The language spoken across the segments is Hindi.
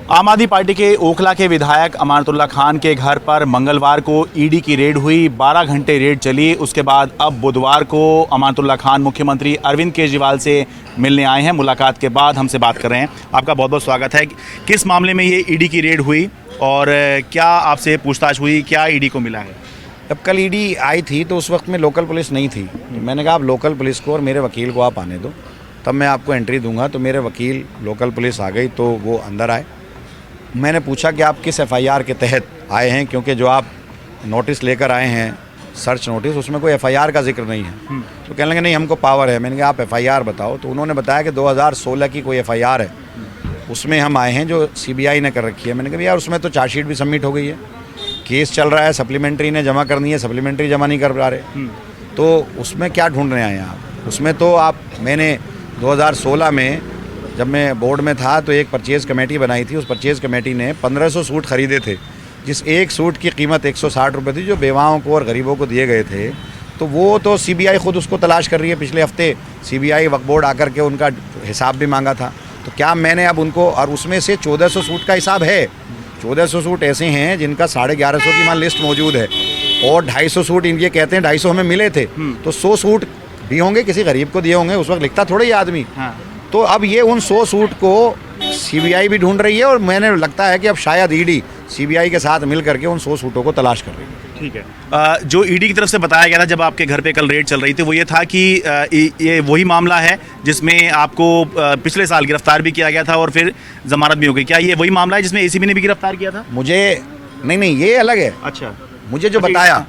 आम आदमी पार्टी के ओखला के विधायक अमानतुल्लाह खान के घर पर मंगलवार को ईडी की रेड हुई। 12 घंटे रेड चली। उसके बाद अब बुधवार को अमानतुल्लाह खान मुख्यमंत्री अरविंद केजरीवाल से मिलने आए हैं। मुलाकात के बाद हमसे बात कर रहे हैं। आपका बहुत बहुत स्वागत है। किस मामले में ये ईडी की रेड हुई और क्या आपसे पूछताछ हुई, क्या ईडी को मिला है? जब कल ईडी आई थी तो उस वक्त में लोकल पुलिस नहीं थी। मैंने कहा आप लोकल पुलिस को और मेरे वकील को आप आने दो, तब मैं आपको एंट्री दूंगा। तो मेरे वकील, लोकल पुलिस आ गई तो वो अंदर आए। मैंने पूछा कि आप किस एफआईआर के तहत आए हैं, क्योंकि जो आप नोटिस लेकर आए हैं, सर्च नोटिस, उसमें कोई एफआईआर का जिक्र नहीं है। तो कहने लगे नहीं हमको पावर है। मैंने कहा आप एफआईआर बताओ। तो उन्होंने बताया कि 2016 की कोई एफआईआर है, उसमें हम आए हैं जो सीबीआई ने कर रखी है। मैंने कहा यार उसमें तो चार्जशीट भी सबमिट हो गई है, केस चल रहा है, सप्लीमेंट्री ने जमा करनी है, सप्लीमेंट्री जमा नहीं कर पा रहे, तो उसमें क्या ढूंढ रहे हैं आप? उसमें तो मैंने 2016 में जब मैं बोर्ड में था तो एक परचेज़ कमेटी बनाई थी। उस परचेज़ कमेटी ने 1500 सूट ख़रीदे थे, जिस एक सूट की कीमत 160 रुपये थी, जो बेवाओं को और गरीबों को दिए गए थे। तो वो तो सीबीआई खुद उसको तलाश कर रही है। पिछले हफ्ते सीबीआई वक्फ बोर्ड आकर के उनका हिसाब भी मांगा था। तो क्या मैंने अब उनको, और उसमें से 1400 सूट का हिसाब है। 1400 सूट ऐसे हैं जिनका 1150 की मान लिस्ट मौजूद है, और 250 सूट इनके कहते हैं 250 हमें मिले थे। तो 100 सूट भी होंगे, किसी गरीब को दिए होंगे। उस वक्त लिखता थोड़ा ही आदमी। तो अब ये उन 100 सूट को सीबीआई भी ढूंढ रही है, और मैंने लगता है कि अब शायद ईडी सीबीआई के साथ मिल करके उन 100 सूटों को तलाश कर रही है। ठीक है। जो ईडी की तरफ से बताया गया था जब आपके घर पे कल रेड चल रही थी, वो ये था कि ये वही मामला है जिसमें आपको पिछले साल गिरफ्तार भी किया गया था और फिर जमानत भी हो गई। क्या ये वही मामला है जिसमें एसीबी ने भी गिरफ्तार किया था? मुझे नहीं, ये अलग है। अच्छा, मुझे जो बताया,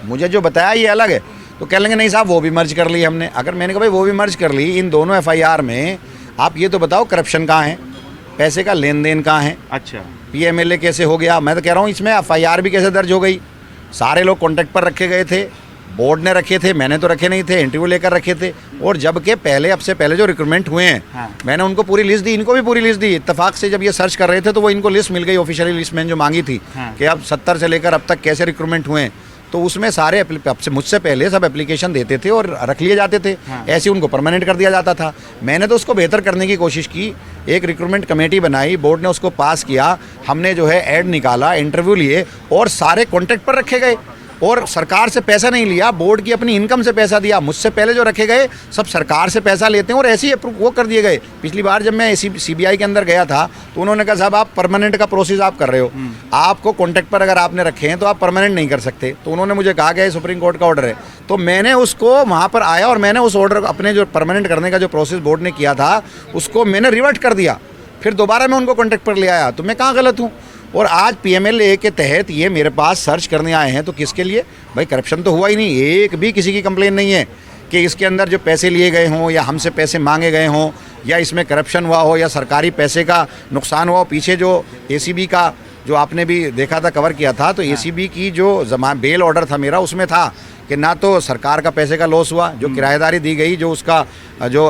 मुझे जो बताया ये अलग है। तो कह लेंगे नहीं साहब वो भी मर्ज कर ली हमने। अगर मैंने कहा भाई वो भी मर्ज कर ली, इन दोनों एफआईआर में आप ये तो बताओ करप्शन कहाँ है, पैसे का लेन देन कहाँ है? अच्छा, पीएमएलए कैसे हो गया? मैं तो कह रहा हूँ इसमें एफआईआर भी कैसे दर्ज हो गई? सारे लोग कॉन्टैक्ट पर रखे गए थे, बोर्ड ने रखे थे, मैंने तो रखे नहीं थे, इंटरव्यू लेकर रखे थे। और जबकि पहले, अब से पहले जो रिक्रूटमेंट हुए हैं, मैंने उनको पूरी लिस्ट दी, इनको भी पूरी लिस्ट दी। इत्तेफाक से जब ये सर्च कर रहे थे तो वो इनको लिस्ट मिल गई, ऑफिशियली लिस्ट मैंने जो मांगी थी कि अब 70 से लेकर अब तक कैसे रिक्रूटमेंट हुए हैं। तो उसमें सारे मुझसे पहले सब एप्लीकेशन देते थे और रख लिए जाते थे। ऐसे उनको परमानेंट कर दिया जाता था। मैंने तो उसको बेहतर करने की कोशिश की। एक रिक्रूटमेंट कमेटी बनाई, बोर्ड ने उसको पास किया, हमने जो है ऐड निकाला, इंटरव्यू लिए, और सारे कॉन्टैक्ट पर रखे गए। और सरकार से पैसा नहीं लिया, बोर्ड की अपनी इनकम से पैसा दिया। मुझसे पहले जो रखे गए सब सरकार से पैसा लेते हैं और ऐसे ही वो कर दिए गए। पिछली बार जब मैं सीबीआई के अंदर गया था तो उन्होंने कहा साहब आप परमानेंट का प्रोसेस आप कर रहे हो, आपको कॉन्टैक्ट पर अगर आपने रखे हैं तो आप परमानेंट नहीं कर सकते। तो उन्होंने मुझे कहा कि सुप्रीम कोर्ट का ऑर्डर है। तो मैंने उसको वहाँ पर आया और मैंने उस ऑर्डर, अपने जो परमानेंट करने का जो प्रोसेस बोर्ड ने किया था, उसको मैंने रिवर्ट कर दिया। फिर दोबारा मैं उनको कॉन्टैक्ट पर ले आया। तो मैं कहाँ गलत हूँ? और आज पीएमएलए के तहत ये मेरे पास सर्च करने आए हैं, तो किसके लिए? भाई करप्शन तो हुआ ही नहीं, एक भी किसी की कंप्लेन नहीं है कि इसके अंदर जो पैसे लिए गए हों या हमसे पैसे मांगे गए हों या इसमें करप्शन हुआ हो या सरकारी पैसे का नुकसान हुआ हो। पीछे जो एसीबी का जो आपने भी देखा था, कवर किया था, तो एसीबी की जो बेल ऑर्डर था मेरा, उसमें था कि ना तो सरकार का पैसे का लॉस हुआ, जो किराएदारी दी गई, जो उसका जो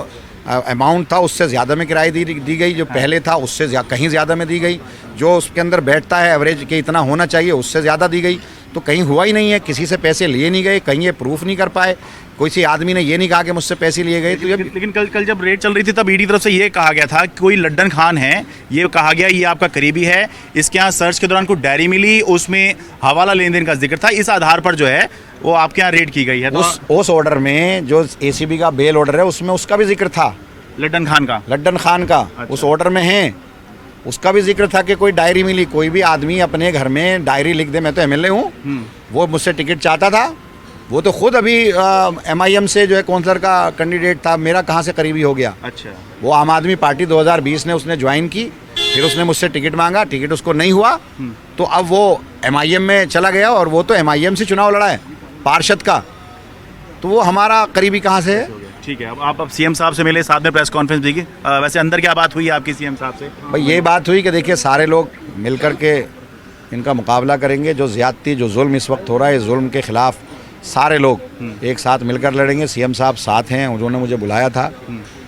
अमाउंट था उससे ज़्यादा में किराए दी गई, जो पहले था उससे कहीं ज़्यादा में दी गई, जो उसके अंदर बैठता है एवरेज के इतना होना चाहिए उससे ज़्यादा दी गई। तो कहीं हुआ ही नहीं है, किसी से पैसे लिए नहीं गए, कहीं ये प्रूफ नहीं कर पाए, किसी आदमी ने ये नहीं कहा कि मुझसे पैसे लिए गए। तो लेकिन कल जब रेड चल रही थी तब ईडी तरफ से ये कहा गया था कि कोई लड्डन खान है, ये कहा गया ये आपका करीबी है, इसके यहाँ सर्च के दौरान कुछ डायरी मिली, उसमें हवाला लेन देन का जिक्र था, इस आधार पर जो है वो आपके यहाँ रेड की गई है। उस ऑर्डर में जो एसीबी का बेल ऑर्डर है उसमें उसका भी जिक्र था, लड्डन खान का। अच्छा। उस ऑर्डर में है, उसका भी जिक्र था कि कोई डायरी मिली। कोई भी आदमी अपने घर में डायरी लिख दे, मैं तो एमएलए हूँ, वो मुझसे टिकट चाहता था, वो तो खुद अभी एमआईएम से जो है काउंसलर का कैंडिडेट था, मेरा कहाँ से करीबी हो गया? अच्छा, वो आम आदमी पार्टी 2020 ने उसने ज्वाइन की, फिर उसने मुझसे टिकट मांगा, टिकट उसको नहीं हुआ, तो अब वो एमआईएम में चला गया, और वो तो एमआईएम से चुनाव लड़ा है पार्षद का, तो वो हमारा करीबी कहाँ से है? ठीक है। अब सीएम साहब से मिले, साथ में प्रेस कॉन्फ्रेंस दी। वैसे अंदर क्या बात हुई आपकी सीएम साहब से? भाई ये बात हुई कि देखिए सारे लोग मिल कर के इनका मुकाबला करेंगे। जो ज़्यादती, जो जुल्म इस वक्त हो रहा है, इस जुल्म के ख़िलाफ़ सारे लोग एक साथ मिलकर लड़ेंगे। सीएम साहब साथ हैं, उन्होंने मुझे बुलाया था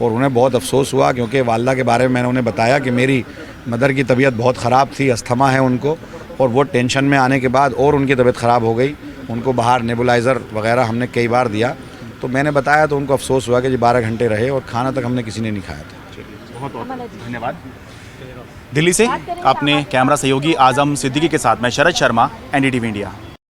और उन्हें बहुत अफसोस हुआ, क्योंकि वालदा के बारे में मैंने उन्हें बताया कि मेरी मदर की तबीयत बहुत ख़राब थी, अस्थमा है उनको, और वो टेंशन में आने के बाद और उनकी तबीयत ख़राब हो गई। उनको बाहर नेबुलाइज़र वगैरह हमने कई बार दिया, तो मैंने बताया तो उनको अफसोस हुआ कि जी 12 घंटे रहे और खाना तक हमने किसी ने नहीं खाया था। बहुत बहुत धन्यवाद। दिल्ली से अपने कैमरा सहयोगी आजम सिद्दीकी के साथ मैं शरद शर्मा, NDTV इंडिया।